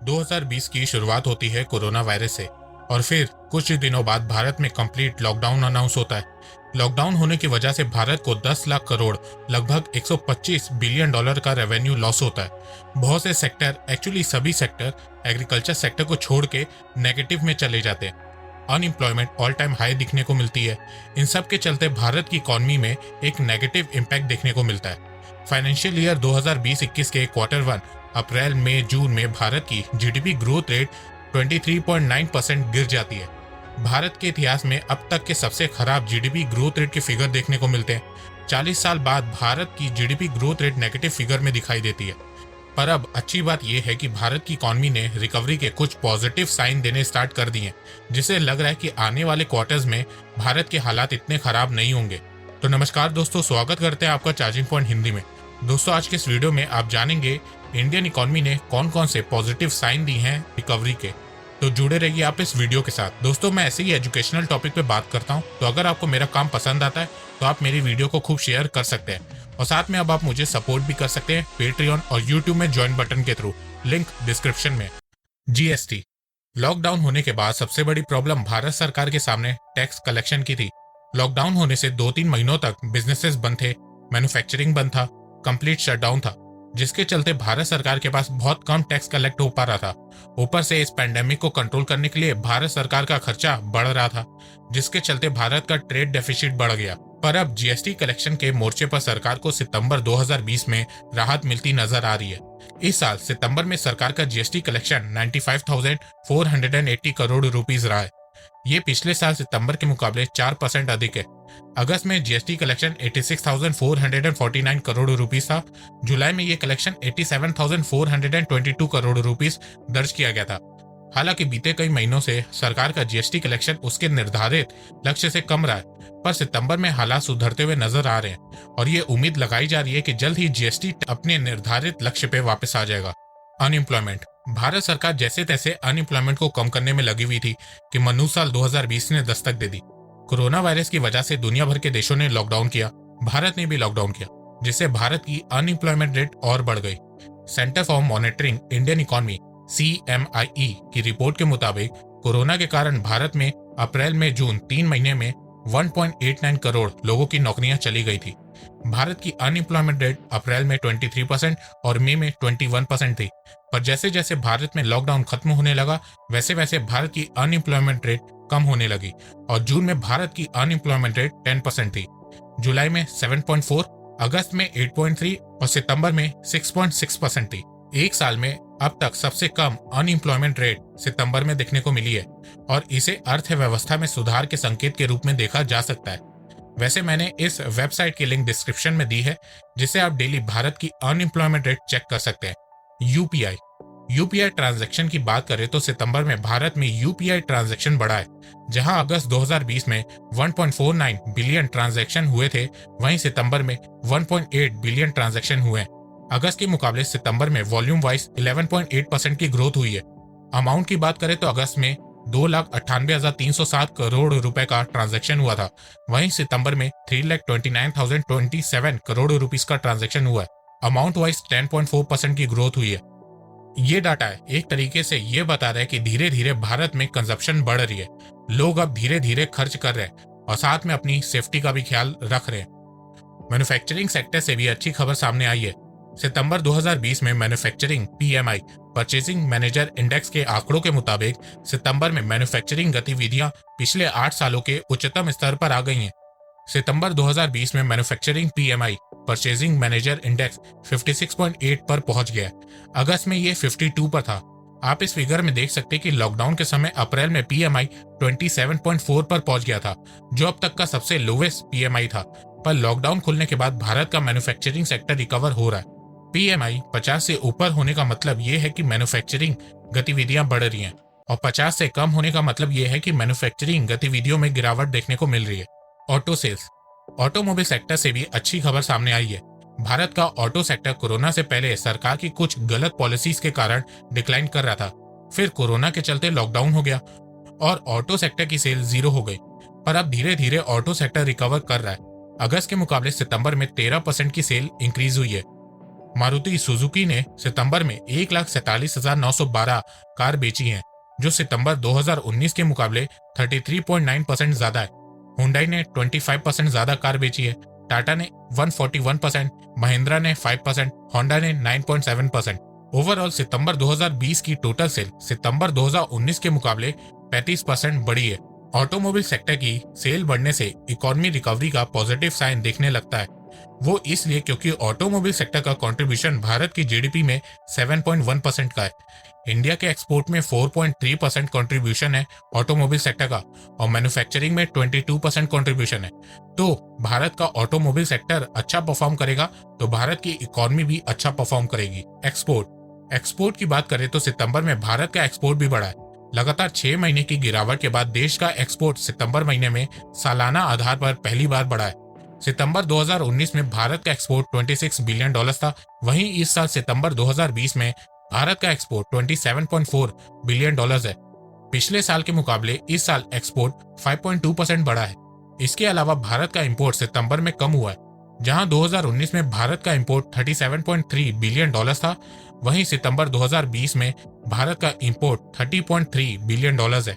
2020 की शुरुआत होती है कोरोना वायरस से और फिर कुछ ही दिनों बाद भारत में कंप्लीट लॉकडाउन अनाउंस होता है। लॉकडाउन होने की वजह से भारत को 10 लाख करोड़ लगभग 125 बिलियन डॉलर का रेवेन्यू लॉस होता है। बहुत से सेक्टर, एक्चुअली सभी सेक्टर, एग्रीकल्चर सेक्टर को छोड़ के नेगेटिव में चले जाते हैं। अनएम्प्लॉयमेंट ऑल टाइम हाई दिखने को मिलती है। इन सब के चलते भारत की इकॉनमी में एक नेगेटिव इम्पैक्ट देखने को मिलता है। फाइनेंशियल ईयर 2020-21 के क्वार्टर वन अप्रैल मई जून में भारत की जीडीपी ग्रोथ रेट 23.9% गिर जाती है। भारत के इतिहास में अब तक के सबसे खराब जीडीपी ग्रोथ रेट के फिगर देखने को मिलते हैं। 40 साल बाद भारत की GDP growth rate negative figure में दिखाई देती है। पर अब अच्छी बात यह है कि भारत की इकॉनमी ने रिकवरी के कुछ पॉजिटिव साइन देने स्टार्ट कर दिए, जिससे लग रहा है कि आने वाले क्वार्टर्स में भारत के हालात इतने खराब नहीं होंगे। तो नमस्कार दोस्तों, स्वागत करते हैं आपका चार्जिंग पॉइंट हिंदी में। दोस्तों, आज के इस वीडियो में आप जानेंगे इंडियन इकॉनमी ने कौन कौन से पॉजिटिव साइन दिए हैं रिकवरी के। तो जुड़े रहिए आप इस वीडियो के साथ। दोस्तों, मैं ऐसे ही एजुकेशनल टॉपिक पे बात करता हूँ, तो अगर आपको मेरा काम पसंद आता है तो आप मेरी वीडियो को खूब शेयर कर सकते हैं और साथ में अब आप मुझे सपोर्ट भी कर सकते हैं पेट्रियन और यूट्यूब में ज्वाइन बटन के थ्रू, लिंक डिस्क्रिप्शन में। जीएसटी। लॉकडाउन होने के बाद सबसे बड़ी प्रॉब्लम भारत सरकार के सामने टैक्स कलेक्शन की थी। लॉकडाउन होने से 2-3 महीनों तक बिजनेसेस बंद थे, मैन्युफैक्चरिंग बंद था, कंप्लीट शटडाउन था, जिसके चलते भारत सरकार के पास बहुत कम टैक्स कलेक्ट हो पा रहा था। ऊपर से इस पैंडेमिक को कंट्रोल करने के लिए भारत सरकार का खर्चा बढ़ रहा था, जिसके चलते भारत का ट्रेड डेफिसिट बढ़ गया। पर अब जीएसटी कलेक्शन के मोर्चे पर सरकार को सितंबर 2020 में राहत मिलती नजर आ रही है। इस साल सितंबर में सरकार का जीएसटी कलेक्शन 95,480 करोड़ रुपीस रहा है। ये पिछले साल सितंबर के मुकाबले 4% अधिक है। अगस्त में जीएसटी कलेक्शन 86,449 करोड़ रुपीस था। जुलाई में ये कलेक्शन 87,422 करोड़ रुपीस दर्ज किया गया था। हालांकि बीते कई महीनों से सरकार का जीएसटी कलेक्शन उसके निर्धारित लक्ष्य से कम रहा है, पर सितंबर में हालात सुधरते हुए नजर आ रहे हैं और ये उम्मीद लगाई जा रही है कि जल्द ही जीएसटी अपने निर्धारित लक्ष्य पे वापस आ जाएगा। अनएम्प्लॉयमेंट। भारत सरकार जैसे तैसे अनएम्प्लॉयमेंट को कम करने में लगी हुई थी कि मनु साल 2020 ने दस्तक दे दी। कोरोना वायरस की वजह से दुनिया भर के देशों ने लॉकडाउन किया, भारत ने भी लॉकडाउन किया, जिससे भारत की अनएम्प्लॉयमेंट रेट और बढ़ गई। Centre for monitoring Indian economy CMIE की रिपोर्ट के मुताबिक कोरोना के कारण भारत में अप्रैल में जून 3 महीने में 1.89 करोड़ लोगों की नौकरियां चली गई थी। भारत की अनएम्प्लॉयमेंट रेट अप्रैल में 23% और मई में 21% थी। पर जैसे जैसे भारत में लॉकडाउन खत्म होने लगा, वैसे वैसे भारत की अनएम्प्लॉयमेंट रेट कम होने लगी और जून में भारत की अनएम्प्लॉयमेंट रेट 10% थी, जुलाई में 7.4, अगस्त में 8.3 और सितंबर में 6.6% थी। एक साल में अब तक सबसे कम अनएम्प्लॉयमेंट रेट सितंबर में देखने को मिली है और इसे अर्थव्यवस्था में सुधार के संकेत के रूप में देखा जा सकता है। वैसे मैंने इस वेबसाइट की लिंक डिस्क्रिप्शन में दी है, जिसे आप डेली भारत की अनएम्प्लॉयमेंट रेट चेक कर सकते हैं। यूपीआई ट्रांजैक्शन की बात करें तो सितंबर में भारत में यूपीआई ट्रांजैक्शन बढ़ा है। जहां अगस्त 2020 में 1.49 बिलियन ट्रांजैक्शन हुए थे, वहीं सितंबर में 1.8 बिलियन ट्रांजैक्शन हुए हैं। अगस्त के मुकाबले सितंबर में वॉल्यूम वाइज 11.8% की ग्रोथ हुई है। अमाउंट की बात करें तो अगस्त में 2,98,307 करोड़ रुपए का ट्रांजैक्शन हुआ था, वहीं सितंबर में 3,29,027 करोड़ रुपीस का ट्रांजैक्शन हुआ है। अमाउंट वाइज 10.4% की ग्रोथ हुई है। ये डाटा है एक तरीके से ये बता रहा है कि धीरे धीरे भारत में कंजप्शन बढ़ रही है। लोग अब धीरे धीरे खर्च कर रहे हैं और साथ में अपनी सेफ्टी का भी ख्याल रख रहे हैं। मैन्युफैक्चरिंग सेक्टर से भी अच्छी खबर सामने आई है। सितंबर 2020 में manufacturing PMI purchasing manager index के आंकड़ों के मुताबिक सितंबर में मैन्युफैक्चरिंग गतिविधियां पिछले 8 सालों के उच्चतम स्तर पर आ गई हैं। सितंबर 2020 में manufacturing PMI purchasing manager index 56.8 पर पहुंच गया। अगस्त में ये 52 पर था। आप इस फिगर में देख सकते हैं कि लॉकडाउन के समय अप्रैल में PMI 27.4 पर पहुंच गया था, जो अब तक का सबसे लोवेस्ट PMI था। पर लॉकडाउन खुलने के बाद भारत का मैन्युफैक्चरिंग सेक्टर रिकवर हो रहा है। PMI 50 से ऊपर होने का मतलब ये है कि मैन्युफैक्चरिंग गतिविधियां बढ़ रही हैं और 50 से कम होने का मतलब ये है कि मैन्युफैक्चरिंग गतिविधियों में गिरावट देखने को मिल रही है। Auto sales. ऑटोमोबाइल सेक्टर से भी अच्छी खबर सामने आई है। भारत का ऑटो सेक्टर कोरोना से पहले सरकार की कुछ गलत पॉलिसीज के कारण डिक्लाइन कर रहा था। फिर कोरोना के चलते लॉकडाउन हो गया और ऑटो सेक्टर की सेल 0 हो गई। पर अब धीरे धीरे ऑटो सेक्टर रिकवर कर रहा है। अगस्त के मुकाबले सितंबर में 13% की सेल इंक्रीज हुई है। मारुति सुजुकी ने सितंबर में 1,47,912 कार बेची हैं, जो सितंबर 2019 के मुकाबले 33.9% ज्यादा है। हुंडई ने 25% ज्यादा कार बेची है, टाटा ने 141%, महिंद्रा ने 5%, होंडा ने 9.7%। ओवरऑल सितंबर 2020 की टोटल सेल सितंबर 2019 के मुकाबले 35% बढ़ी है। ऑटोमोबाइल सेक्टर की सेल बढ़ने से इकोनॉमी रिकवरी का पॉजिटिव साइन दिखने लगता है। वो इसलिए क्योंकि ऑटोमोबाइल सेक्टर का कंट्रीब्यूशन भारत की जीडीपी में 7.1% का है। इंडिया के एक्सपोर्ट में 4.3% कंट्रीब्यूशन है ऑटोमोबाइल सेक्टर का, और मैन्युफैक्चरिंग में 22% कंट्रीब्यूशन है। तो भारत का ऑटोमोबाइल सेक्टर अच्छा परफॉर्म करेगा तो भारत की इकोनॉमी भी अच्छा परफॉर्म करेगी। एक्सपोर्ट की बात करें तो सितंबर में भारत का एक्सपोर्ट भी बढ़ा है। लगातार 6 महीने की गिरावट के बाद देश का एक्सपोर्ट सितंबर महीने में सालाना आधार पर पहली बार बढ़ा है। सितंबर 2019 में भारत का एक्सपोर्ट $26 बिलियन था। वहीं इस साल सितंबर 2020 में भारत का एक्सपोर्ट $27.4 बिलियन है। पिछले साल के मुकाबले इस साल एक्सपोर्ट 5.2% बढ़ा है। इसके अलावा भारत का इंपोर्ट सितंबर में कम हुआ है। जहां 2019 में भारत का इंपोर्ट $37.3 बिलियन था, वहीं सितंबर 2020 में भारत का इंपोर्ट $30.3 बिलियन है।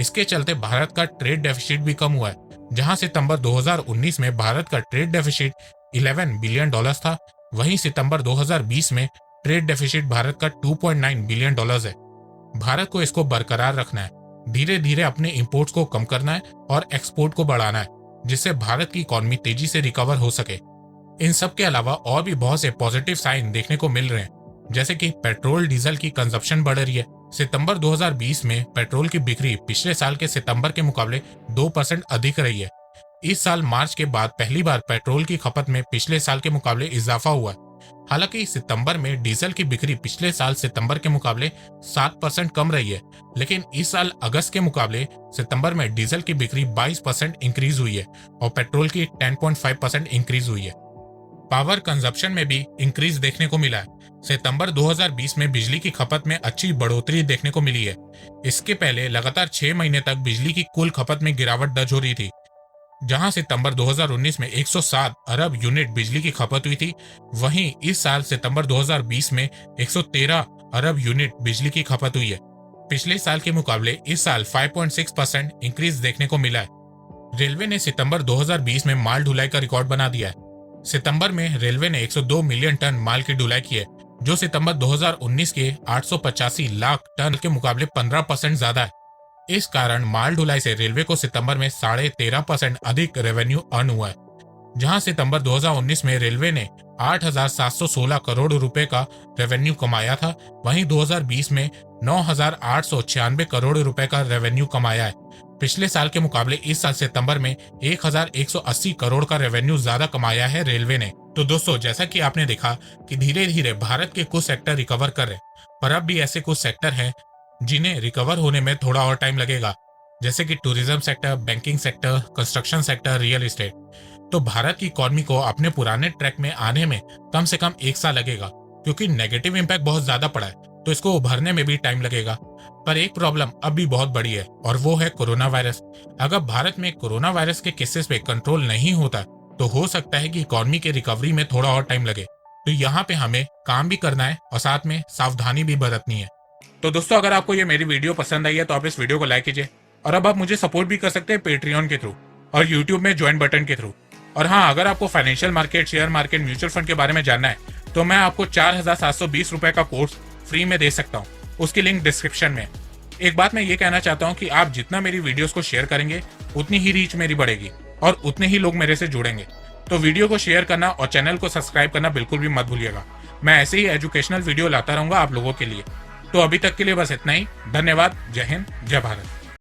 इसके चलते भारत का ट्रेड डेफिसिट भी कम हुआ है। जहां सितंबर 2019 में भारत का ट्रेड डेफिसिट $11 बिलियन था, वहीं सितंबर 2020 में ट्रेड डेफिसिट भारत का $2.9 बिलियन है। भारत को इसको बरकरार रखना है, धीरे धीरे अपने इंपोर्ट्स को कम करना है और एक्सपोर्ट को बढ़ाना है, जिससे भारत की इकोनॉमी तेजी से रिकवर हो सके। इन सब के अलावा और भी बहुत से पॉजिटिव साइन देखने को मिल रहे हैं, जैसे कि पेट्रोल डीजल की कंजप्शन बढ़ रही है। सितंबर 2020 में पेट्रोल की बिक्री पिछले साल के सितंबर के मुकाबले 2% अधिक रही है। इस साल मार्च के बाद पहली बार पेट्रोल की खपत में पिछले साल के मुकाबले इजाफा हुआ है। हालांकि सितंबर में डीजल की बिक्री पिछले साल सितंबर के मुकाबले 7% कम रही है, लेकिन इस साल अगस्त के मुकाबले सितंबर में डीजल की बिक्री 22% इंक्रीज हुई है और पेट्रोल की 10.5% इंक्रीज हुई है। पावर कंजप्शन में भी इंक्रीज देखने को मिला है। सितंबर 2020 में बिजली की खपत में अच्छी बढ़ोतरी देखने को मिली है। इसके पहले लगातार 6 महीने तक बिजली की कुल खपत में गिरावट दर्ज हो रही थी। जहां सितंबर 2019 में 107 अरब यूनिट बिजली की खपत हुई थी, वहीं इस साल सितंबर 2020 में 113 अरब यूनिट बिजली की खपत हुई है। पिछले साल के मुकाबले इस साल 5.6% इंक्रीज देखने को मिला है। रेलवे ने सितंबर 2020 में माल ढुलाई का रिकॉर्ड बना दिया है। सितंबर में रेलवे ने 102 मिलियन टन माल की ढुलाई की है, जो सितंबर 2019 के 885 लाख टन के मुकाबले 15% ज्यादा है। इस कारण माल ढुलाई से रेलवे को सितंबर में 13.5% अधिक रेवेन्यू अर्न हुआ है। जहां सितंबर 2019 में रेलवे ने 8,716 करोड़ रुपए का रेवेन्यू कमाया था, वहीं 2020 में 9,896 करोड़ रुपए का रेवेन्यू कमाया है। पिछले साल के मुकाबले इस साल सितंबर में 1,180 करोड़ का रेवेन्यू ज्यादा कमाया है रेलवे ने। तो दोस्तों, जैसा कि आपने देखा कि धीरे धीरे भारत के कुछ सेक्टर रिकवर कर रहे, पर अब भी ऐसे कुछ सेक्टर हैं जिन्हें रिकवर होने में थोड़ा और टाइम लगेगा, जैसे कि tourism sector, banking sector, construction sector, real estate. तो भारत की इकोनॉमी को अपने पुराने ट्रैक में आने में कम से कम 1 साल लगेगा, क्योंकि नेगेटिव इम्पैक्ट बहुत ज्यादा पड़ा है, तो इसको उभरने में भी टाइम लगेगा। पर एक प्रॉब्लम अब भी बहुत बड़ी है, और वो है कोरोना वायरस। अगर भारत में कोरोना वायरस के केसेस पे कंट्रोल नहीं होता तो हो सकता है कि इकोनॉमी के रिकवरी में थोड़ा और टाइम लगे। तो यहाँ पे हमें काम भी करना है और साथ में सावधानी भी बरतनी है। तो दोस्तों, अगर आपको ये मेरी वीडियो पसंद आई है तो आप इस वीडियो को लाइक कीजिए, और अब आप मुझे सपोर्ट भी कर सकते हैं पेट्रियन के थ्रू और यूट्यूब में ज्वाइन बटन के थ्रू। और हाँ, अगर आपको financial market, share market, mutual fund के बारे में जानना है तो मैं आपको 4,720 रुपए का कोर्स फ्री में दे सकता हूँ। उसकी लिंक डिस्क्रिप्शन में। एक बात मैं ये कहना चाहता हूँ कि आप जितना मेरी वीडियोस को शेयर करेंगे उतनी ही रीच मेरी बढ़ेगी और उतने ही लोग मेरे से जुड़ेंगे। तो वीडियो को शेयर करना और चैनल को सब्सक्राइब करना बिल्कुल भी मत भूलिएगा। मैं ऐसे ही एजुकेशनल वीडियो लाता रहूंगा आप लोगों के लिए। तो अभी तक के लिए बस इतना ही। धन्यवाद। जय हिंद, जय भारत।